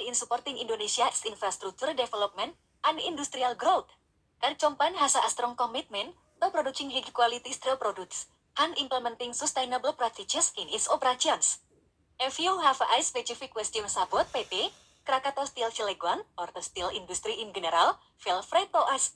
in supporting Indonesia's infrastructure development and industrial growth. Karcompan has a strong commitment to producing high quality steel products and implementing sustainable practices in its operations. If you have a specific questions about PT, Krakatau Steel Cilegon, or the steel industry in general, feel free to ask.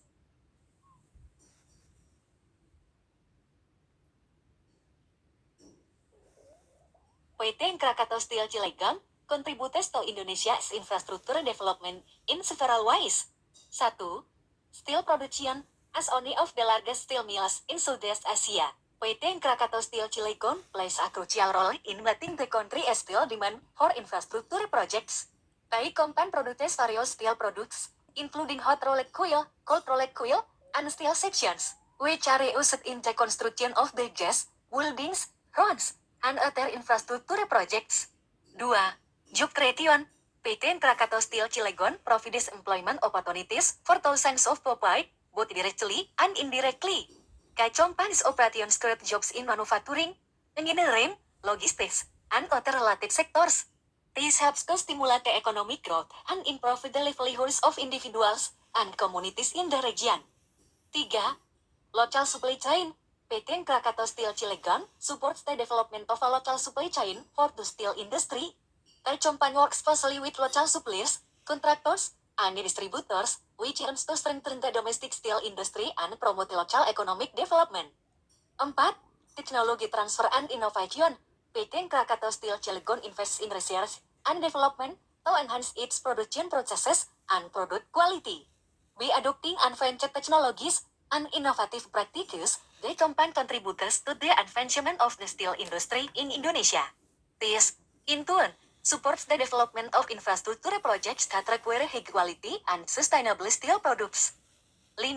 PT Krakatau Steel Cilegon contributes to Indonesia's infrastructure development in several ways. 1. Steel production. As one of the largest steel mills in Southeast Asia, PT Krakatau Steel Cilegon plays a crucial role in meeting the country's steel demand for infrastructure projects. The company produces various steel products, including hot rolled coil, cold rolled coil, and steel sections, which are used in the construction of bridges, buildings, roads, and other infrastructure projects. 2. Job creation. PT Krakatau Steel Cilegon provides employment opportunities for thousands of people, both directly and indirectly. Company's operations create jobs in manufacturing, engineering, logistics, and other related sectors. This helps to stimulate the economic growth and improve the livelihoods of individuals and communities in the region. 3. Local supply chain. PT Krakatau Steel Cilegon supports the development of a local supply chain for the steel industry. The company works closely with local suppliers, contractors, and distributors, which aims to strengthen the domestic steel industry and promote local economic development. 4. Technology transfer and innovation. PT Krakatau Steel Cilegon invests in research and development to enhance its production processes and product quality. By adopting advanced technologies and innovative practices, the company contributes to the advancement of the steel industry in Indonesia. This, in turn, supports the development of infrastructure projects that require high quality and sustainable steel products. 5.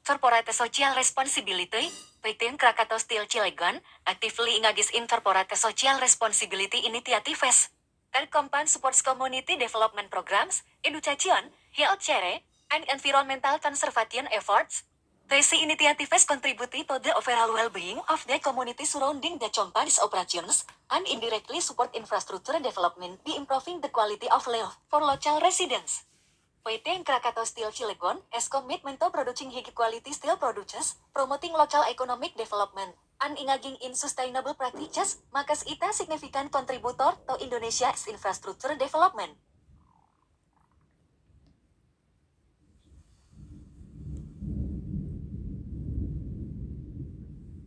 Corporate social responsibility. PT Krakatau Steel Cilegon actively engages in corporate social responsibility initiatives. The company supports community development programs, education, healthcare, and environmental conservation efforts. These initiatives contribute to the overall well-being of the community surrounding the company's operations and indirectly support infrastructure development by improving the quality of life for local residents. PT Krakatau Steel Cilegon has commitment to producing high-quality steel products, promoting local economic development, and engaging in sustainable practices, makes it a significant contributor to Indonesia's infrastructure development.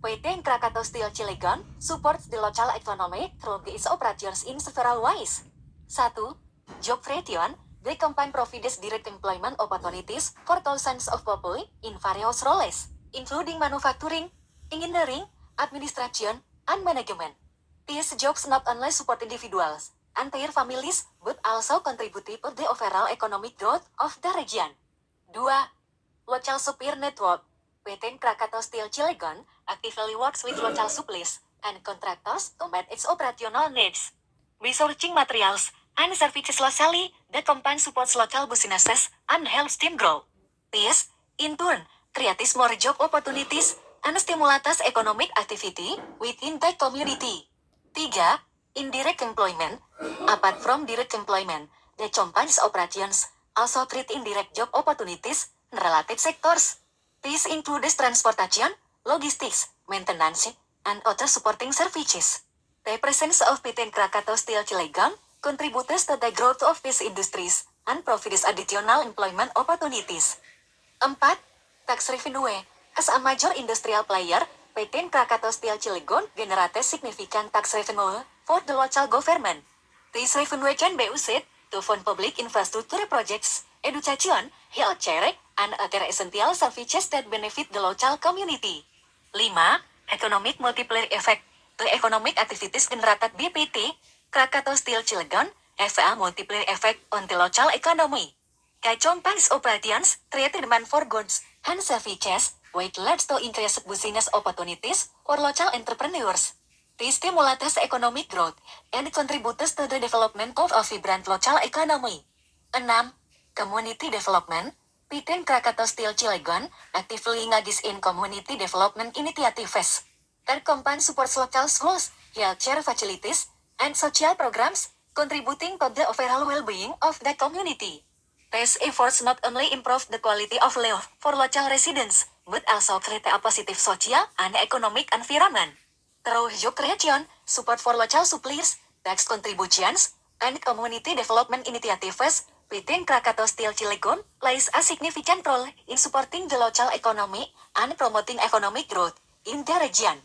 PT Krakatau Steel Cilegon supports the local economy through its operations in several ways. 1. Job creation. The company provides direct employment opportunities for thousands of people in various roles, including manufacturing, engineering, administration, and management. These jobs not only support individuals and their families, but also contribute to the overall economic growth of the region. 2. Local supplier network. PT Krakatau Steel Cilegon actively works with local suppliers and contractors to meet its operational needs. By sourcing materials and services locally, the company supports local businesses and helps them grow. This, in turn, creates more job opportunities and stimulates economic activity within the community. 3. Indirect employment. Apart from direct employment, the company's operations also create indirect job opportunities in related sectors. This includes transportation, logistics, maintenance, and other supporting services. The presence of PT Krakatau Steel Cilegon contributes to the growth of these industries and provides additional employment opportunities. 4. Tax revenue. As a major industrial player, PT Krakatau Steel Cilegon generates significant tax revenue for the local government. This revenue can be used to fund public infrastructure projects, education, healthcare, and other essential services that benefit the local community. 5. Economic multiplier effect. The economic activities generated by PT Krakatau Steel Cilegon have a multiplier effect on the local economy. Company's operations create demand for goods and services, which leads to increased business opportunities for local entrepreneurs. This stimulates economic growth and contributes to the development of a vibrant local economy. 6. Community development. PT Krakatau Steel Cilegon actively engages in community development initiatives. The company supports local schools, healthcare facilities, and social programs, contributing to the overall well-being of the community. These efforts not only improve the quality of life for local residents, but also create a positive social and economic environment. Through job creation, support for local suppliers, tax contributions, and community development initiatives, within Krakatau Steel Cilegon plays a significant role in supporting the local economy and promoting economic growth in the region.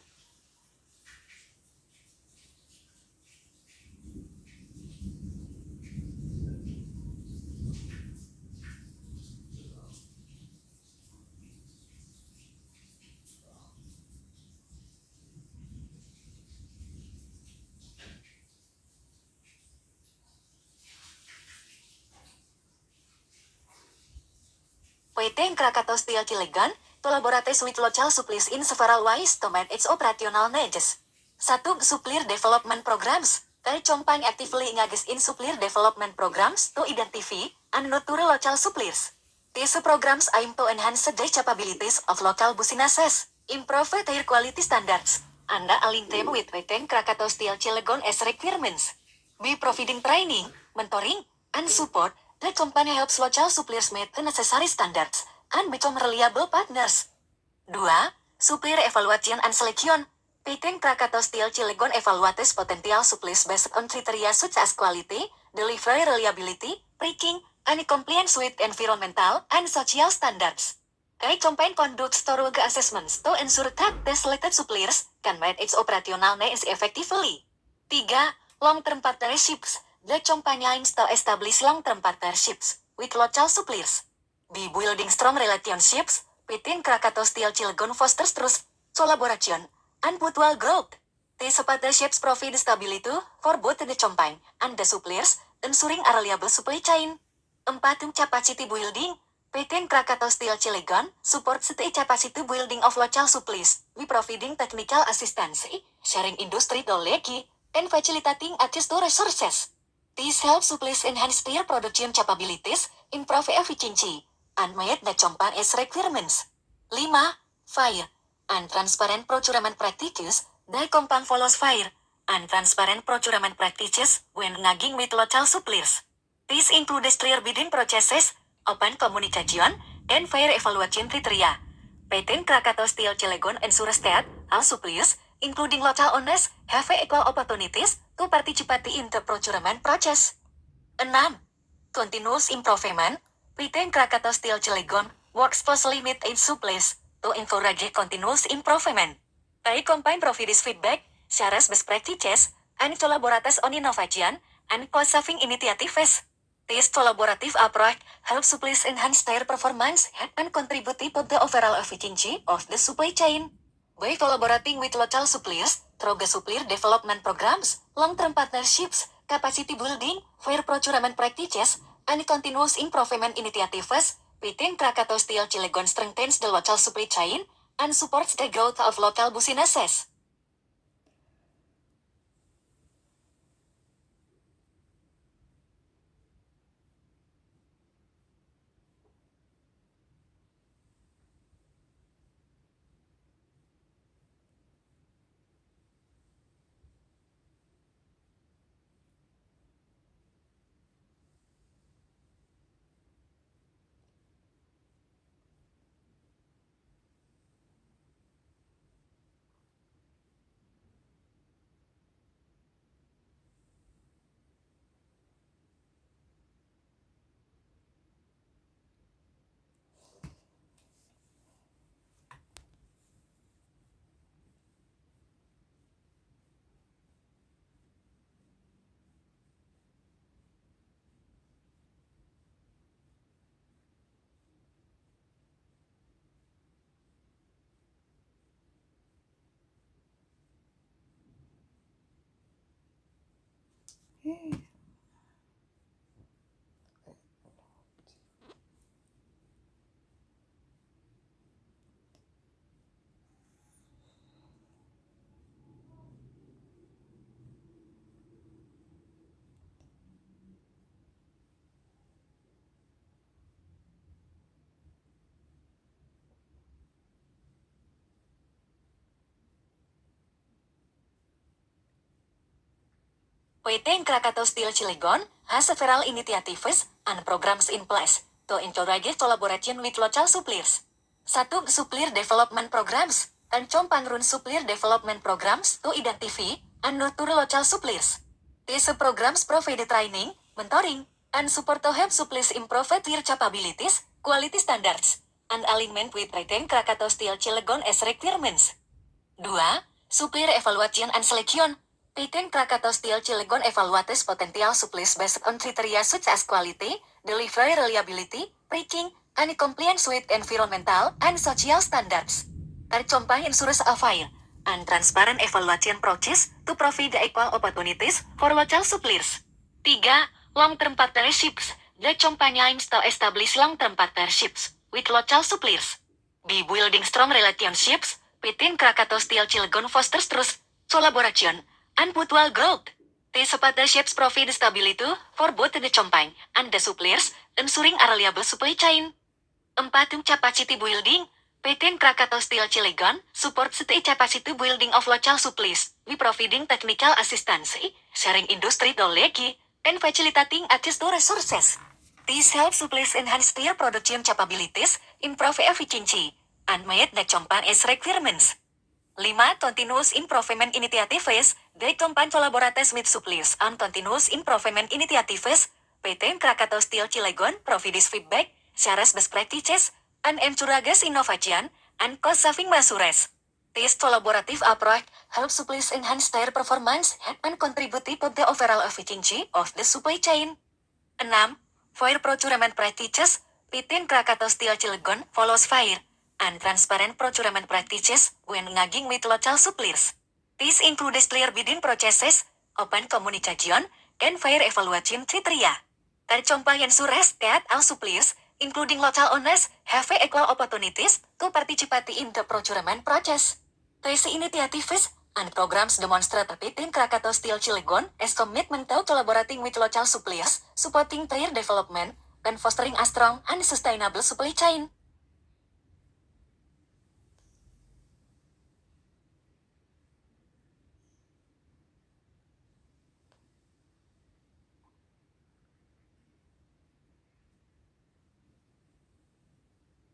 PT Krakatau Steel Cilegon collaborates with local suppliers in several ways to meet its operational needs. 1. Supplier Development Programs. Kai Company actively engages in supplier development programs to identify and nurture local suppliers. These programs aim to enhance the capabilities of local businesses, improve their quality standards, and align them with PT Krakatau Steel Cilegon as requirements. By providing training, mentoring, and support, the company helps local suppliers meet the necessary standards and become reliable partners. 2. Supplier Evaluation and Selection. PT Krakatau Steel Cilegon evaluates potential suppliers based on criteria such as quality, delivery reliability, pricing, and compliance with environmental and social standards. Kai campaign conducts thorough assessments to ensure that the selected suppliers can meet its operational needs effectively. 3. Long-term partnerships. The company aims to establish long-term partnerships with local suppliers. By building strong relationships, PT Krakatau Steel Cilegon fosters trust, collaboration, and mutual growth. These partnerships provide stability for both the company and the suppliers, ensuring a reliable supply chain. 4. Capacity building. PT Krakatau Steel Cilegon supports the capacity building of local suppliers by providing technical assistance, sharing industry knowledge, and facilitating access to resources. This helps suppliers enhance their production capabilities, improve efficiency, and meet the company's requirements. 5. Fair and transparent procurement practices. The company follows fair and transparent procurement practices when engaging with local suppliers. These include clear bidding processes, open communication, and fair evaluation criteria. PT Krakatau Steel Cilegon ensures that all suppliers, including local owners, have equal opportunities to participate in the procurement process. 6. Continuous improvement. PT Krakatau Steel Cilegon works closely with its suppliers to encourage continuous improvement. The company provides feedback, shares best practices, and collaborates on innovation and cost-saving initiatives. This collaborative approach helps suppliers enhance their performance and contribute to the overall efficiency of the supply chain. By collaborating with local suppliers, through the supplier development programs, long-term partnerships, capacity building, fair procurement practices, and continuous improvement initiatives, PT Krakatau Steel Cilegon strengthens the local supply chain and supports the growth of local businesses. PT Krakatau Steel Cilegon has several initiatives and programs in place to encourage collaboration with local suppliers. 1. Supplier Development Programs. Encom run supplier development programs to identify and nurture local suppliers. These programs provide training, mentoring, and support to help suppliers improve their capabilities, quality standards, and alignment with PT Krakatau Steel Cilegon as requirements. 2. Supplier Evaluation and Selection. PT Krakatau Steel Cilegon evaluates potential suppliers based on criteria such as quality, delivery reliability, pricing, and compliance with environmental and social standards. Tercompang ensures a fair and transparent evaluation process to provide equal opportunities for local suppliers. 3. Long-term partnerships. The company aims to establish long-term partnerships with local suppliers. By building strong relationships, PT Krakatau Steel Cilegon fosters trust, collaboration, and mutual growth. These partnerships provide stability for both the company and the suppliers, ensuring a reliable supply chain. 4. Capacity building. PT Krakatau Steel Cilegon supports the capacity building of local suppliers by providing technical assistance, sharing industry knowledge, and facilitating access to resources. This helps suppliers enhance their production capabilities, improve efficiency, and meet the company as requirements. 5. Continuous improvement initiatives. The company collaborates with suppliers on continuous improvement initiatives. PT Krakatau Steel Cilegon provides feedback, shares best practices, and encourages innovation and cost-saving measures. This collaborative approach helps suppliers enhance their performance and contribute to the overall efficiency of the supply chain. 6. Fair procurement practices. PT Krakatau Steel Cilegon follows fair and transparent procurement practices when engaging with local suppliers. This includes clear bidding processes, open communication, and fair evaluation criteria. Tercompang ensures that all suppliers, including local owners, have equal opportunities to participate in the procurement process. These initiatives and programs demonstrate PT Krakatau Steel Cilegon as commitment to collaborating with local suppliers, supporting their development, and fostering a strong and sustainable supply chain.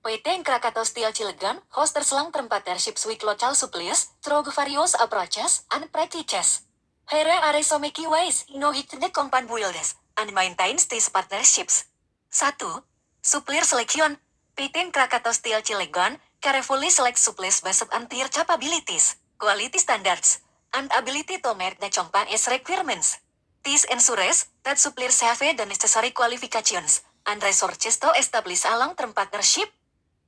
PT Krakatau Steel Cilegon fosters long-term partnerships with local suppliers through various approaches and practices. Here are some key ways in which the company builds and maintains these partnerships. 1. Supplier selection. PT Krakatau Steel Cilegon carefully selects suppliers based on their capabilities, quality standards, and ability to meet the company's requirements. This ensures that suppliers have the necessary qualifications and resources to establish a long-term partnership.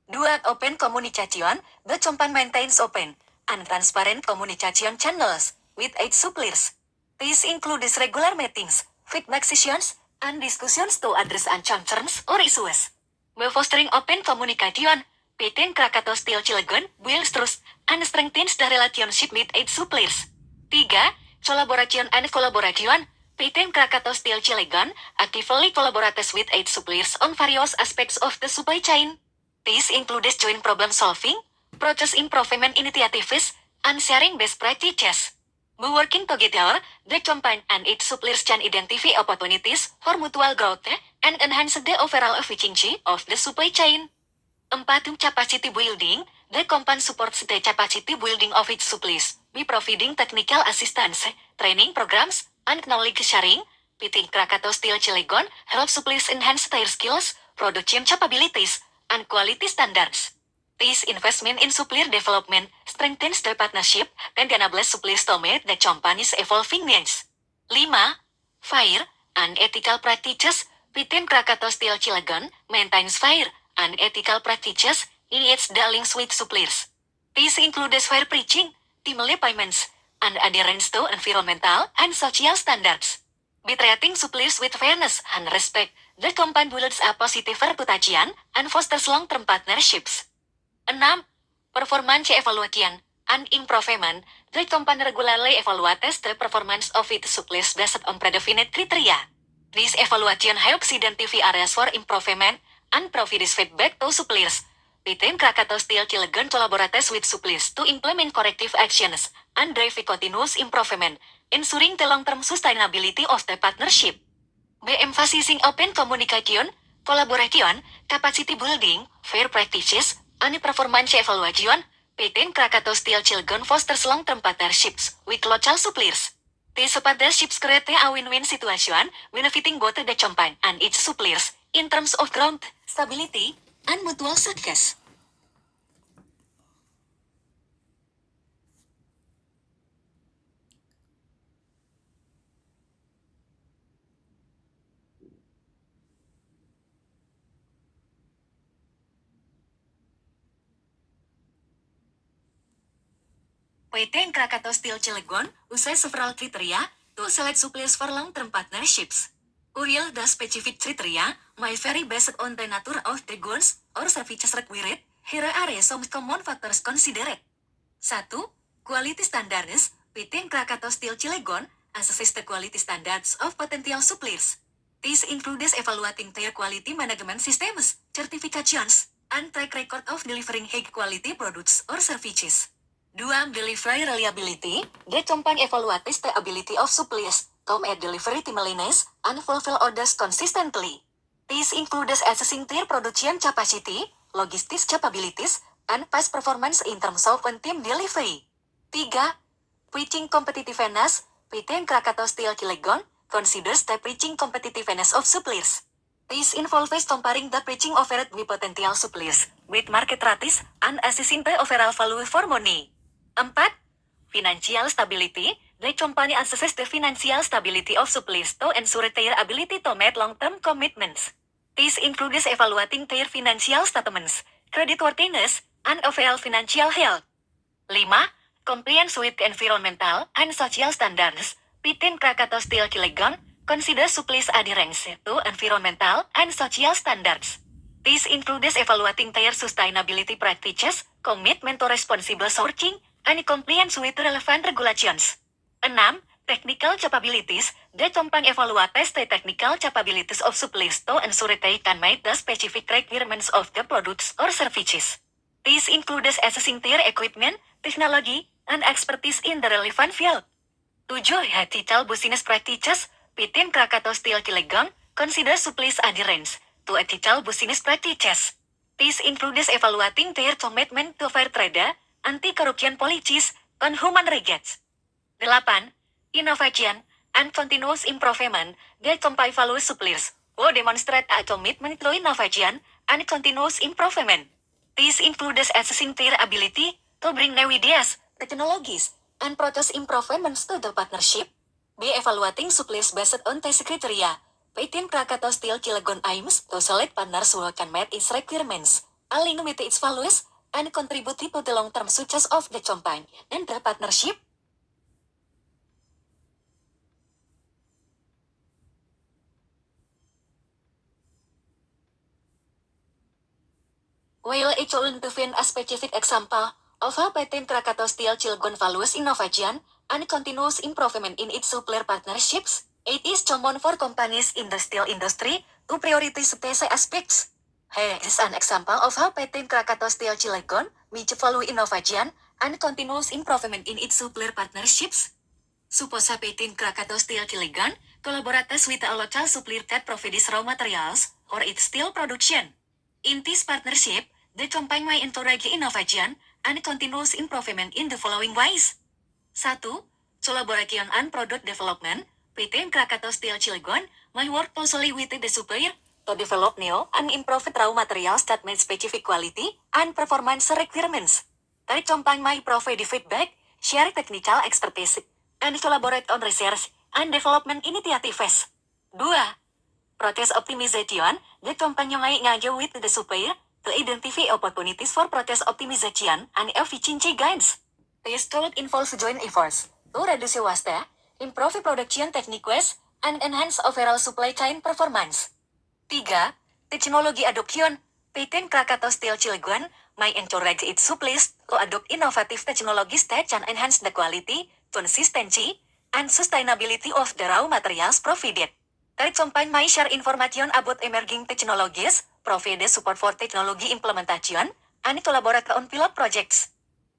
2. Open communication. The company maintains open and transparent communication channels with its suppliers. This includes regular meetings, feedback sessions, and discussions to address concerns or issues. By fostering open communication, PT Krakatau Steel Cilegon builds trust and strengthens the relationship with its suppliers. 3. Collaboration and collaboration. PT Krakatau Steel Cilegon actively collaborates with its suppliers on various aspects of the supply chain. This includes joint problem solving, process improvement initiatives, and sharing best practices. By working together, the company and its suppliers can identify opportunities for mutual growth and enhance the overall efficiency of the supply chain. 4. Capacity building. The company supports the capacity building of its suppliers by providing technical assistance, training programs, and knowledge sharing. PT Krakatau Steel Cilegon helps suppliers enhance their skills, production capabilities, and quality standards. This investment in supplier development strengthens the partnership and enables suppliers to meet the company's evolving needs. 5. Fair and ethical practices. PT Krakatau Steel Cilegon maintains fair and ethical practices in its dealings with suppliers. This includes fair pricing, timely payments, and adherence to environmental and social standards. By treating suppliers with fairness and respect, the company builds a positive reputation and fosters long-term partnerships. 6. Performance evaluation and improvement. The company regularly evaluates the performance of its suppliers based on predefined criteria. This evaluation helps identify areas for improvement and provides feedback to suppliers. PT Krakatau Steel Cilegon collaborates with suppliers to implement corrective actions and drive continuous improvement, ensuring the long-term sustainability of the partnership. B. Emphasizing open communication, collaboration, capacity building, fair practices, and performance evaluation. PT Krakatau Steel Cilegon fosters long-term partnerships with local suppliers. These partnerships create a win-win situation, benefiting both the company and its suppliers in terms of growth, stability, and mutual success. PT Krakatau Steel Cilegon uses several criteria to select suppliers for long-term partnerships. While the specific criteria may vary based on the nature of the goods or services required, here are some common factors considered. 1. Quality standards. PT Krakatau Steel Cilegon assesses the quality standards of potential suppliers. This includes evaluating their quality management systems, certifications, and track record of delivering high-quality products or services. 2. Delivery reliability. The company evaluates the ability of suppliers to meet delivery timeliness and fulfill orders consistently. This includes assessing their production capacity, logistics capabilities, and past performance in terms of on-time delivery. 3. Pricing competitiveness. PT Krakatau Steel Cilegon considers the pricing competitiveness of suppliers. This involves comparing the pricing offered by potential suppliers with market rates and assessing the overall value for money. 4. Financial stability. The company assesses the financial stability of suppliers to ensure their ability to meet long-term commitments. This includes evaluating their financial statements, creditworthiness, and overall financial health. 5. Compliance with environmental and social standards. PT Krakatau Steel Cilegon considers suppliers' adherence to environmental and social standards. This includes evaluating their sustainability practices, commitment to responsible sourcing, and compliance with relevant regulations. 6. Technical capabilities. The company evaluates the technical capabilities of suppliers to ensure they can meet the specific requirements of the products or services. This includes assessing their equipment, technology, and expertise in the relevant field. 7. Ethical business practices. PT Krakatau Steel Cilegon considers suppliers' adherence to ethical business practices. This includes evaluating their commitment to fair trade, anti-corruption policies, and human rights. 8. Innovation and continuous improvement. The company values suppliers who demonstrate a commitment to innovation and continuous improvement. This includes assessing their ability to bring new ideas, technologies, and process improvements to the partnership. By evaluating suppliers based on these criteria, PT Krakatau Steel Cilegon aims to select partners who can meet its requirements, align with its values, and contribute to the long-term success of the company and the partnership. While it should define a specific example of how PT Krakatau Steel Cilegon values innovation and continuous improvement in its supplier partnerships, it is common for companies in the steel industry to prioritize these aspects. Here is an example of how PT Krakatau Steel Cilegon may value innovation and continuous improvement in its supplier partnerships. Suppose PT Krakatau Steel Cilegon collaborates with a local supplier that provides raw materials for its steel production. In this partnership, the company may encourage innovation and continuous improvement in the following ways. 1. Collaboration and product development. PT Krakatau Steel Cilegon may work closely with the supplier to develop new and improved raw materials that meet specific quality and performance requirements. The company may provide feedback, share technical expertise, and collaborate on research and development initiatives. 2. Process optimization. The company may engage with the supplier to identify opportunities for process optimization and efficiency gains. This could involve joint efforts to reduce waste, improve production techniques, and enhance overall supply chain performance. 3. Technology adoption. PT Krakatau Steel Cilegon may encourage its suppliers to adopt innovative technologies that can enhance the quality, consistency, and sustainability of the raw materials provided. The company may share information about emerging technologies, provide support for technology implementation, and collaborate on pilot projects.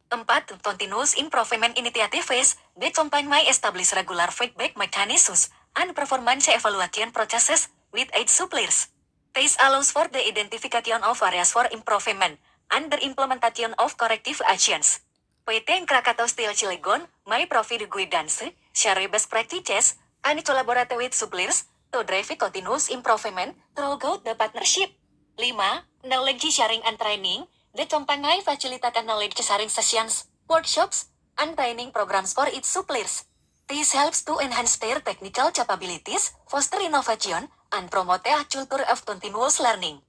4. Continuous improvement initiatives that combine my established regular feedback mechanisms and performance evaluation processes with its suppliers. This allows for the identification of areas for improvement and the implementation of corrective actions. PT Krakatau Steel Cilegon may provide guidance, share best practices, and collaborate with suppliers to drive continuous improvement throughout the partnership. 5. Knowledge sharing and training. The company facilitates knowledge sharing sessions, workshops, and training programs for its suppliers. This helps to enhance their technical capabilities, foster innovation, and promote a culture of continuous learning.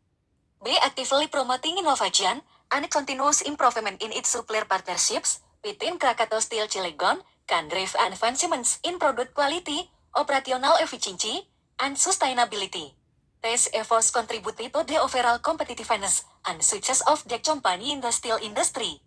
B. Actively promoting innovation and continuous improvement in its supplier partnerships within Krakatau Steel Cilegon can drive advancements in product quality, operational efficiency, and sustainability. These efforts contribute to the overall competitiveness and success of the company in the steel industry.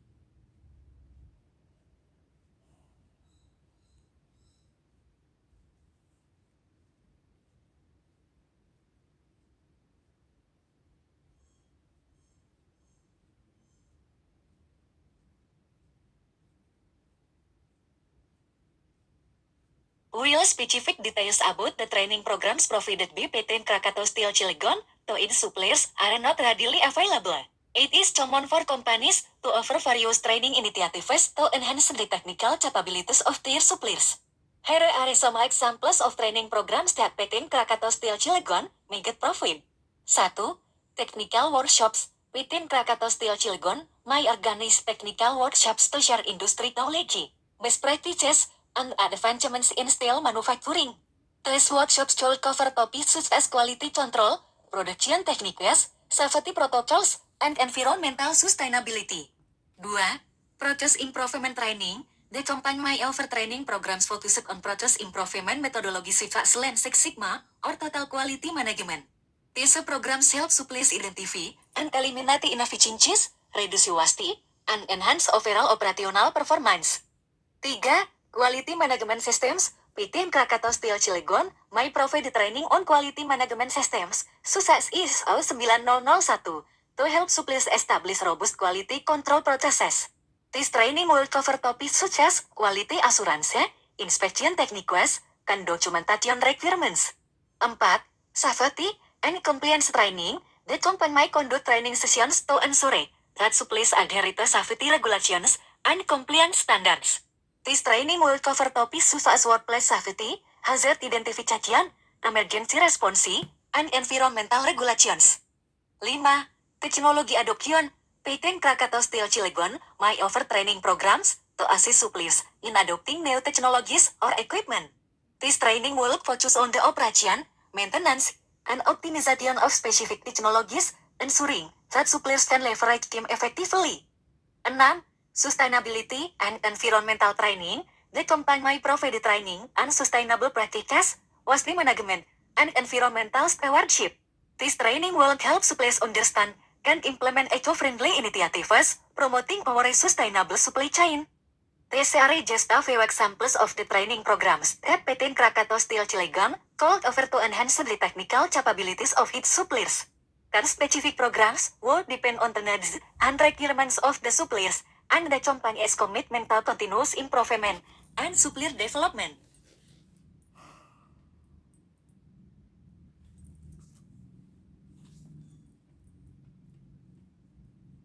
Will specific details about the training programs provided by PT Krakatau Steel Cilegon to its suppliers are not readily available. It is common for companies to offer various training initiatives to enhance the technical capabilities of their suppliers. Here are some examples of training programs that PT Krakatau Steel Cilegon may get provide. 1. Technical workshops. Within Krakatau Steel Cilegon may organize technical workshops to share industry knowledge, best practices, and advancements in steel manufacturing. These workshops should cover topics such as quality control, production techniques, safety protocols, and environmental sustainability. 2. Process improvement training. The company may offer training programs focused on process improvement methodology such Lean Six Sigma or total quality management. These programs help suppliers identify and eliminate inefficiencies, reduce waste, and enhance overall operational performance. 3. Quality Management Systems. PT Krakatau Steel Cilegon may provide training on quality management systems, such as ISO 9001, to help suppliers establish robust quality control processes. This training will cover topics such as quality assurance, inspection techniques, and documentation requirements. 4. Safety and compliance training. The company may conduct training sessions to ensure that suppliers adhere to safety regulations and compliance standards. This training will cover topics such as workplace safety, hazard identification, emergency response, and environmental regulations. 5. Technology adoption. PT Krakatau Steel Cilegon may offer training programs to assist suppliers in adopting new technologies or equipment. This training will focus on the operation, maintenance, and optimization of specific technologies, ensuring that suppliers can leverage them effectively. 6. Sustainability and environmental training. The company may provide training on sustainable practices, waste management, and environmental stewardship. This training will help suppliers understand and implement eco-friendly initiatives, promoting our sustainable supply chain. These are just a few examples of the training programs that PT Krakatau Steel Cilegon could offer to enhance the technical capabilities of its suppliers. Can specific programs will depend on the needs and requirements of the suppliers and the company's commitment to continuous improvement and supplier development.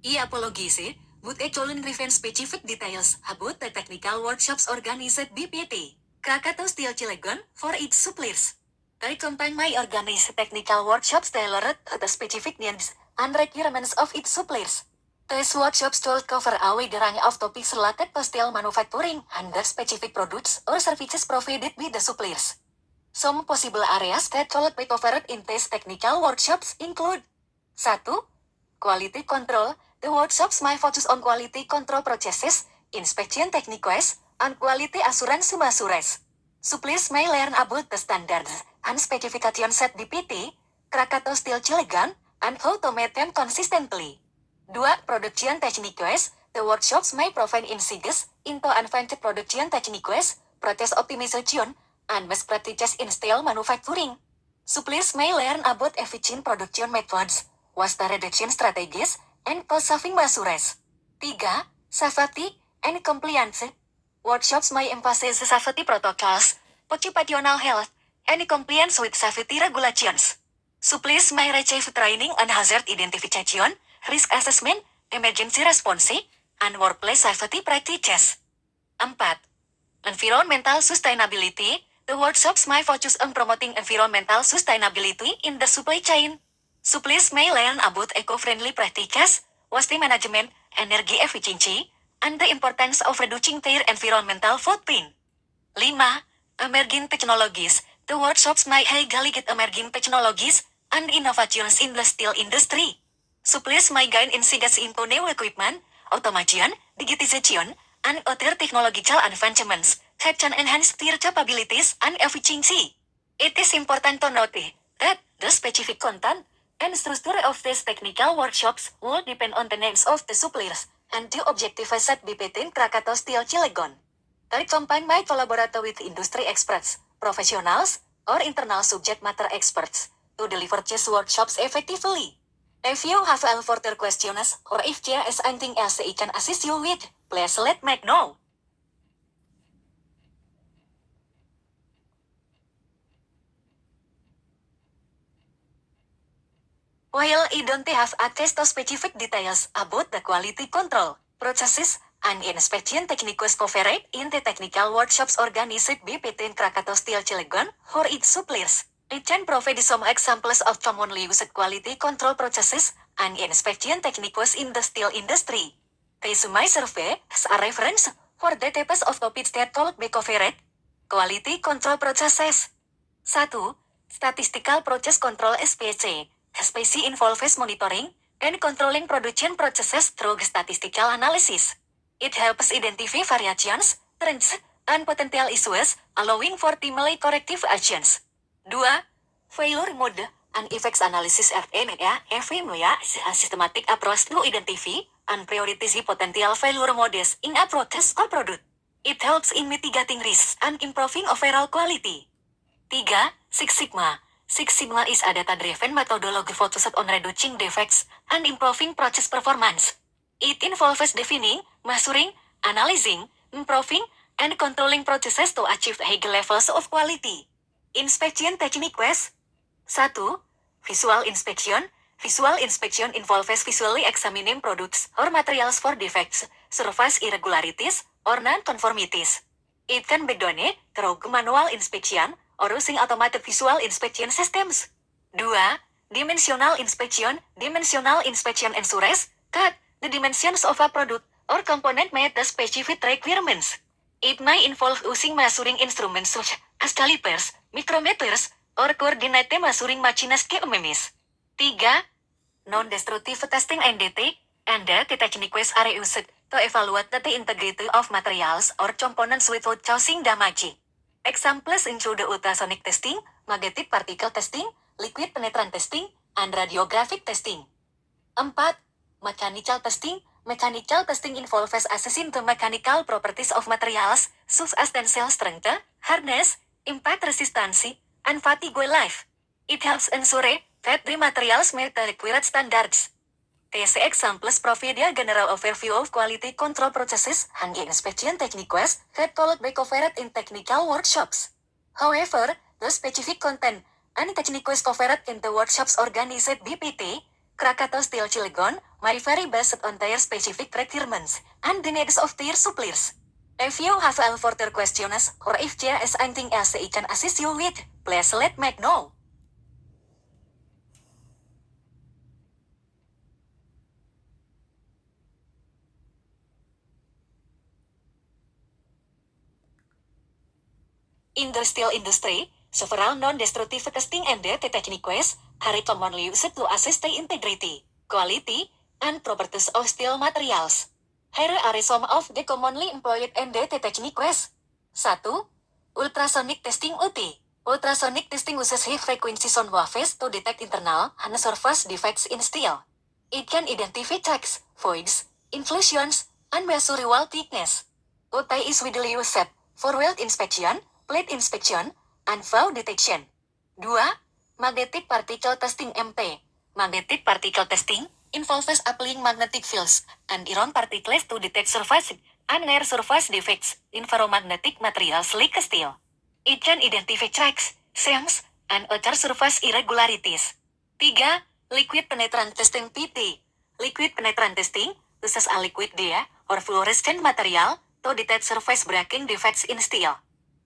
Apologies, but I couldn't reveal specific details about the technical workshops organized by PT Krakatau Steel Cilegon for its suppliers. The company may organize technical workshops tailored to the specific needs and requirements of its suppliers. These workshops should cover a wide range of topics related to steel manufacturing and the specific products or services provided by the suppliers. Some possible areas that should be covered in these technical workshops include 1. Quality control. The workshops may focus on quality control processes, inspection techniques, and quality assurance measures. Suppliers may learn about the standards and specifications set by PT Krakatau Steel Cilegon and how to meet them consistently. 2. Production techniques. The workshops may provide insights into advanced production techniques, process optimization, and best practices in steel manufacturing. Suppliers may learn about efficient production methods, waste reduction strategies, and cost-saving measures. 3. Safety and compliance. Workshops may emphasize safety protocols, occupational health, and compliance with safety regulations. Supplies may receive training on hazard identification, risk assessment, emergency response, and workplace safety practices. 4. Environmental sustainability. The workshops may focus on promoting environmental sustainability in the supply chain. Supplies may learn about eco-friendly practices, waste management, energy efficiency, and the importance of reducing their environmental footprint. 5. Emerging technologies. The workshops may highlight emerging technologies and innovations in the steel industry. Supplies may gain insights into new equipment, automation, digitization, and other technological advancements that can enhance their capabilities and efficiency. It is important to note that the specific content and structure of these technical workshops will depend on the names of the suppliers and the objectives set BPT Krakatau Steel Cilegon. The company might collaborate with industry experts, professionals, or internal subject matter experts to deliver these workshops effectively. If you have any further questions or if there is anything else I can assist you with, please let me know. While I don't have access to specific details about the quality control, processes, and inspection techniques covered in the technical workshops organized by PT Krakatau Steel Cilegon for its suppliers, I can provide some examples of commonly used quality control processes and inspection techniques in the steel industry. This may serve as a reference for the types of topics that could be covered. Quality control processes. 1. Statistical Process Control (SPC). SPC involves monitoring and controlling production processes through statistical analysis. It helps identify variations, trends, and potential issues, allowing for timely corrective actions. 2. Failure Mode and Effects Analysis (FMEA). FMEA is a systematic approach to identify and prioritize potential failure modes in a process or product. It helps in mitigating risks and improving overall quality. 3. Six Sigma. Six Sigma is a data-driven methodology focused on reducing defects and improving process performance. It involves defining, measuring, analyzing, improving, and controlling processes to achieve high levels of quality. Inspection techniques. 1. Visual inspection. Visual inspection involves visually examining products or materials for defects, surface irregularities, or non-conformities. It can be done through manual inspection or using automated visual inspection systems. 2. Dimensional inspection. Dimensional inspection ensures that the dimensions of a product or component meet the specific requirements. It may involve using measuring instruments such as calipers, micrometers, or coordinate measuring machines keomemis. 3. Non-destructive testing (NDT). NDT techniques are used to evaluate the integrity of materials or components without causing damage. Examples include ultrasonic testing, magnetic particle testing, liquid penetrant testing, and radiographic testing. 4. Mechanical testing. Mechanical testing involves assessing the mechanical properties of materials, such as tensile strength, hardness, impact resistance, and fatigue life. It helps ensure that the materials meet the required standards. These examples provide a general overview of quality control processes and inspection techniques that could be covered in technical workshops. However, the specific content and techniques covered in the workshops organized by PT Krakatau Steel Cilegon may vary based on their specific requirements and the needs of their suppliers. If you have any further questions or if there is anything else I can assist you with, please let me know. In the steel industry, several non-destructive testing and data techniques are commonly used to assess the integrity, quality, and properties of steel materials. Here are some of the commonly employed and data techniques. 1. Ultrasonic testing (UT). Ultrasonic testing uses high-frequency sound waves to detect internal and surface defects in steel. It can identify cracks, voids, inclusions, and measure wall thickness. UT is widely used for weld inspection, plate inspection, and flaw detection. 2. Magnetic particle testing (MT). Magnetic particle testing involves applying magnetic fields and iron particles to detect surface and air surface defects in ferromagnetic materials like steel. It can identify cracks, seams, and other surface irregularities. 3. Liquid penetrant testing PT. Liquid penetrant testing uses a liquid dia or fluorescent material to detect surface breaking defects in steel.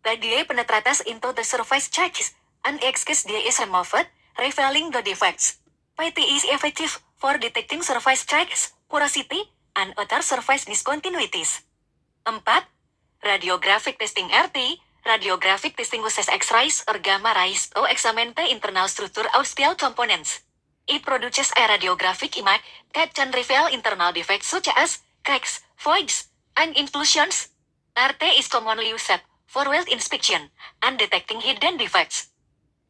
The dia penetrates into the surface checks, and excess dia is removed, revealing the defects. PT is effective for detecting surface cracks, porosity, and other surface discontinuities. 4. Radiographic testing RT. Radiographic testing uses X-rays or gamma rays to examine the internal structure of steel components. It produces a radiographic image that can reveal internal defects such as cracks, voids, and inclusions. RT is commonly used for weld inspection and detecting hidden defects.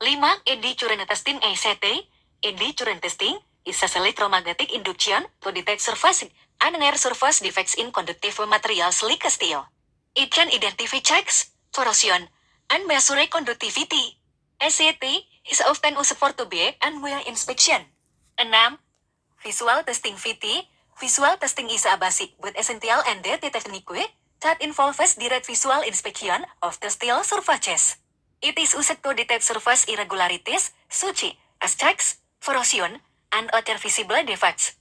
5. ED current testing ECT. ED current testing is a electromagnetic induction to detect surface and near surface defects in conductive materials like steel. It can identify cracks, corrosion, and measure conductivity. ECT is often used for tube and wire inspection. 6. Visual testing VT. Visual testing is a basic but essential and technique that involves direct visual inspection of the steel surfaces. It is used to detect surface irregularities, such as cracks, corrosion, and other visible defects.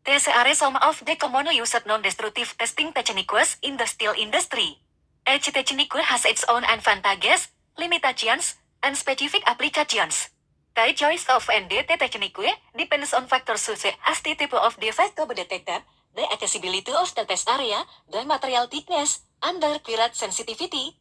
These are some of the commonly used non-destructive testing techniques in the steel industry. Each technique has its own advantages, limitations, and specific applications. The choice of NDT technique depends on factors such as the type of defect to be detected, the accessibility of the test area, the material thickness, and the required sensitivity.